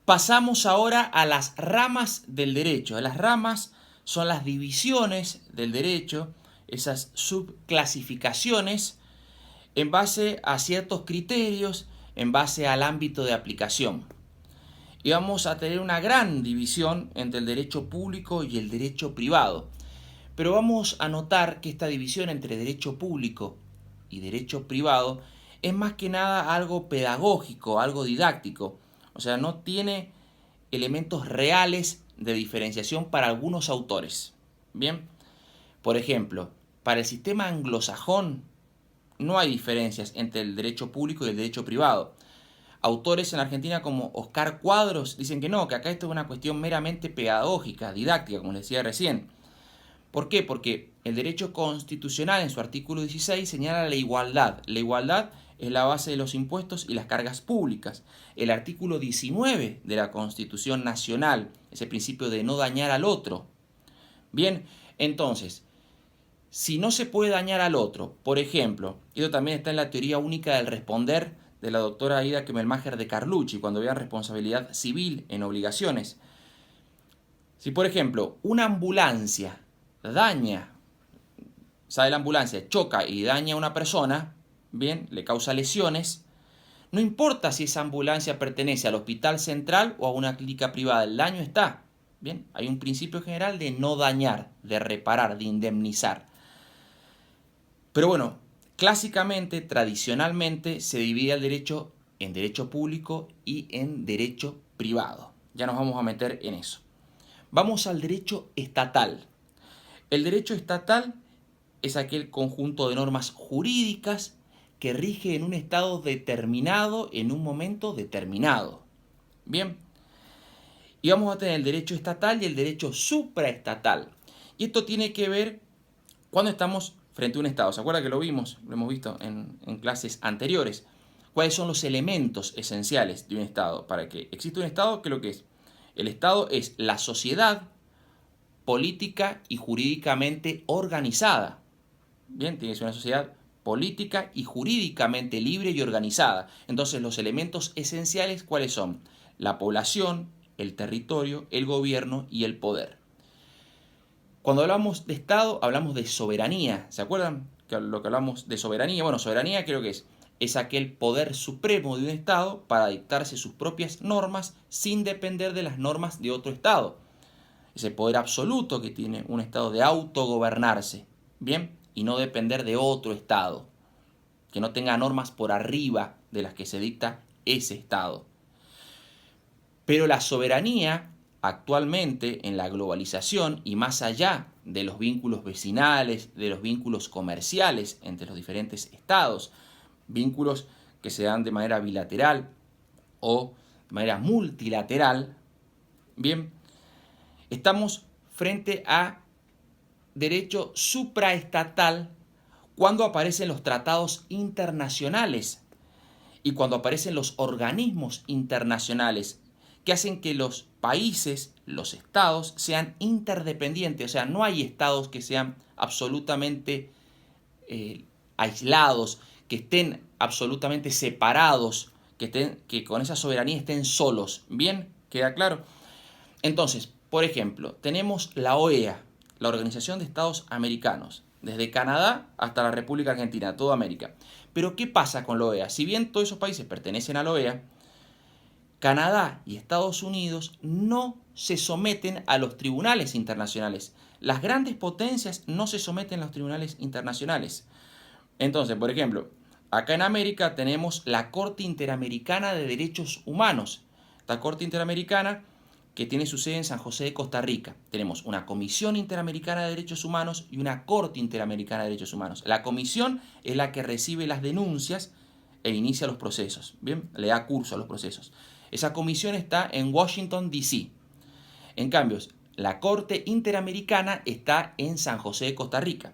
Pasamos ahora a las ramas del derecho. Las ramas son las divisiones del derecho, esas subclasificaciones en base a ciertos criterios, en base al ámbito de aplicación. Y vamos a tener una gran división entre el derecho público y el derecho privado. Pero vamos a notar que esta división entre derecho público y derecho privado es más que nada algo pedagógico, algo didáctico. O sea, no tiene elementos reales de diferenciación para algunos autores. Bien, por ejemplo, para el sistema anglosajón no hay diferencias entre el derecho público y el derecho privado. Autores en Argentina como Oscar Cuadros dicen que no, que acá esto es una cuestión meramente pedagógica, didáctica, como les decía recién. ¿Por qué? Porque el derecho constitucional en su artículo 16 señala la igualdad. La igualdad es la base de los impuestos y las cargas públicas. El artículo 19 de la Constitución Nacional, ese principio de no dañar al otro. Bien, entonces, si no se puede dañar al otro, por ejemplo, esto también está en la teoría única del responder de la doctora Aida Kemmelmacher de Carlucci, cuando vean responsabilidad civil en obligaciones. Si, por ejemplo, una ambulancia daña, sale la ambulancia, choca y daña a una persona, bien, le causa lesiones, no importa si esa ambulancia pertenece al hospital central o a una clínica privada, el daño está. Bien, hay un principio general de no dañar, de reparar, de indemnizar. Pero bueno, clásicamente, tradicionalmente, se divide el derecho en derecho público y en derecho privado. Ya nos vamos a meter en eso. Vamos al derecho estatal. El derecho estatal es aquel conjunto de normas jurídicas que rige en un estado determinado en un momento determinado. Bien, y vamos a tener el derecho estatal y el derecho supraestatal. Y esto tiene que ver cuando estamos frente a un estado. ¿Se acuerda que lo vimos? Lo hemos visto en clases anteriores. ¿Cuáles son los elementos esenciales de un estado? Para que exista un estado, ¿qué es lo que es? El estado es la sociedad política y jurídicamente organizada. Bien, tiene que ser una sociedad política y jurídicamente libre y organizada. Entonces, los elementos esenciales, ¿cuáles son? La población, el territorio, el gobierno y el poder. Cuando hablamos de Estado, hablamos de soberanía. ¿Se acuerdan que lo que hablamos de soberanía? Bueno, soberanía creo que es aquel poder supremo de un Estado para dictarse sus propias normas sin depender de las normas de otro Estado. Ese poder absoluto que tiene un Estado de autogobernarse, ¿bien? Y no depender de otro Estado, que no tenga normas por arriba de las que se dicta ese Estado. Pero la soberanía actualmente en la globalización y más allá de los vínculos vecinales, de los vínculos comerciales entre los diferentes estados, vínculos que se dan de manera bilateral o de manera multilateral, bien, estamos frente a derecho supraestatal cuando aparecen los tratados internacionales y cuando aparecen los organismos internacionales que hacen que los países, los estados, sean interdependientes. O sea, no hay estados que sean absolutamente aislados, que estén absolutamente separados, que con esa soberanía estén solos. ¿Bien? ¿Queda claro? Entonces, por ejemplo, tenemos la OEA, la Organización de Estados Americanos, desde Canadá hasta la República Argentina, toda América. Pero ¿qué pasa con la OEA? Si bien todos esos países pertenecen a la OEA, Canadá y Estados Unidos no se someten a los tribunales internacionales. Las grandes potencias no se someten a los tribunales internacionales. Entonces, por ejemplo, acá en América tenemos la Corte Interamericana de Derechos Humanos. Esta Corte Interamericana que tiene su sede en San José de Costa Rica. Tenemos una Comisión Interamericana de Derechos Humanos y una Corte Interamericana de Derechos Humanos. La comisión es la que recibe las denuncias e inicia los procesos. Bien, le da curso a los procesos. Esa comisión está en Washington, D.C. En cambio, la Corte Interamericana está en San José de Costa Rica.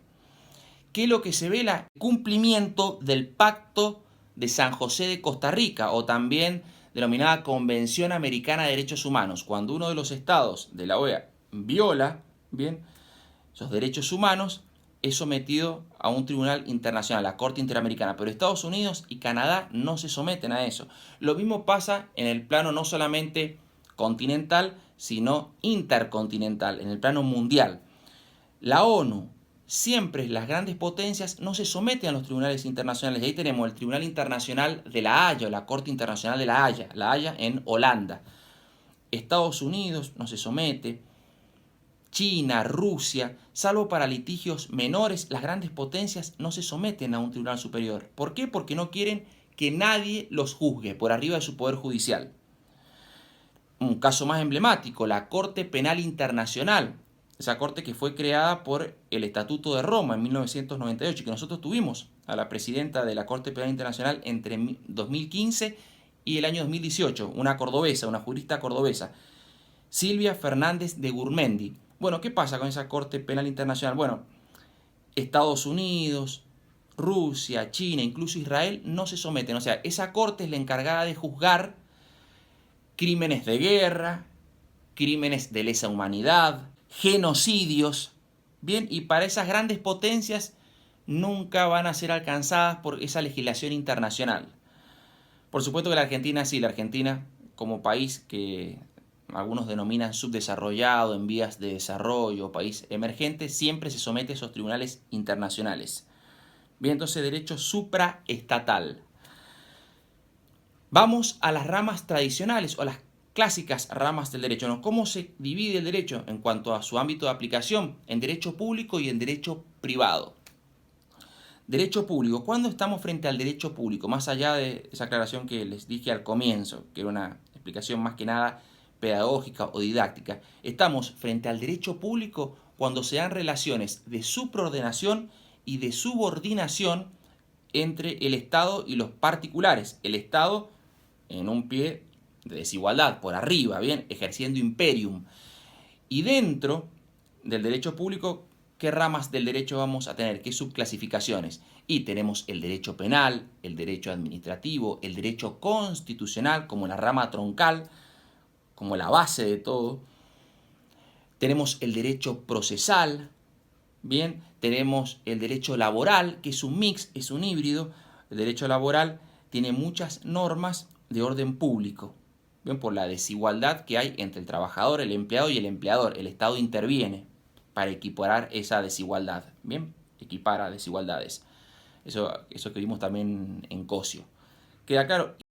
¿Qué es lo que se vela? El cumplimiento del Pacto de San José de Costa Rica, o también denominada Convención Americana de Derechos Humanos. Cuando uno de los estados de la OEA viola, bien, esos derechos humanos, es sometido a un tribunal internacional, la Corte Interamericana. Pero Estados Unidos y Canadá no se someten a eso. Lo mismo pasa en el plano no solamente continental, sino intercontinental, en el plano mundial. La ONU, siempre las grandes potencias no se someten a los tribunales internacionales. Y ahí tenemos el Tribunal Internacional de La Haya, o la Corte Internacional de La Haya en Holanda. Estados Unidos no se somete, China, Rusia, salvo para litigios menores, las grandes potencias no se someten a un tribunal superior. ¿Por qué? Porque no quieren que nadie los juzgue por arriba de su poder judicial. Un caso más emblemático, la Corte Penal Internacional, esa corte que fue creada por el Estatuto de Roma en 1998 y que nosotros tuvimos a la presidenta de la Corte Penal Internacional entre 2015 y el año 2018, una cordobesa, una jurista cordobesa, Silvia Fernández de Gurmendi. Bueno, ¿qué pasa con esa Corte Penal Internacional? Bueno, Estados Unidos, Rusia, China, incluso Israel no se someten. O sea, esa corte es la encargada de juzgar crímenes de guerra, crímenes de lesa humanidad, genocidios. Bien, y para esas grandes potencias nunca van a ser alcanzadas por esa legislación internacional. Por supuesto que la Argentina sí, la Argentina como país que algunos denominan subdesarrollado, en vías de desarrollo, país emergente, siempre se somete a esos tribunales internacionales. Bien, entonces derecho supraestatal. Vamos a las ramas tradicionales o las clásicas ramas del derecho, ¿no? ¿Cómo se divide el derecho en cuanto a su ámbito de aplicación? En derecho público y en derecho privado. Derecho público. ¿Cuándo estamos frente al derecho público? Más allá de esa aclaración que les dije al comienzo, que era una explicación más que nada pedagógica o didáctica. Estamos frente al derecho público cuando se dan relaciones de supraordenación y de subordinación entre el Estado y los particulares. El Estado en un pie de desigualdad, por arriba, bien, ejerciendo imperium. Y dentro del derecho público, ¿qué ramas del derecho vamos a tener? ¿Qué subclasificaciones? Y tenemos el derecho penal, el derecho administrativo, el derecho constitucional como la rama troncal, como la base de todo. Tenemos el derecho procesal, bien, tenemos el derecho laboral, que es un mix, es un híbrido. El derecho laboral tiene muchas normas de orden público, bien, por la desigualdad que hay entre el trabajador, el empleado y el empleador. El Estado interviene para equiparar esa desigualdad, bien, equipara desigualdades. Eso que vimos también en Cosio. Queda claro.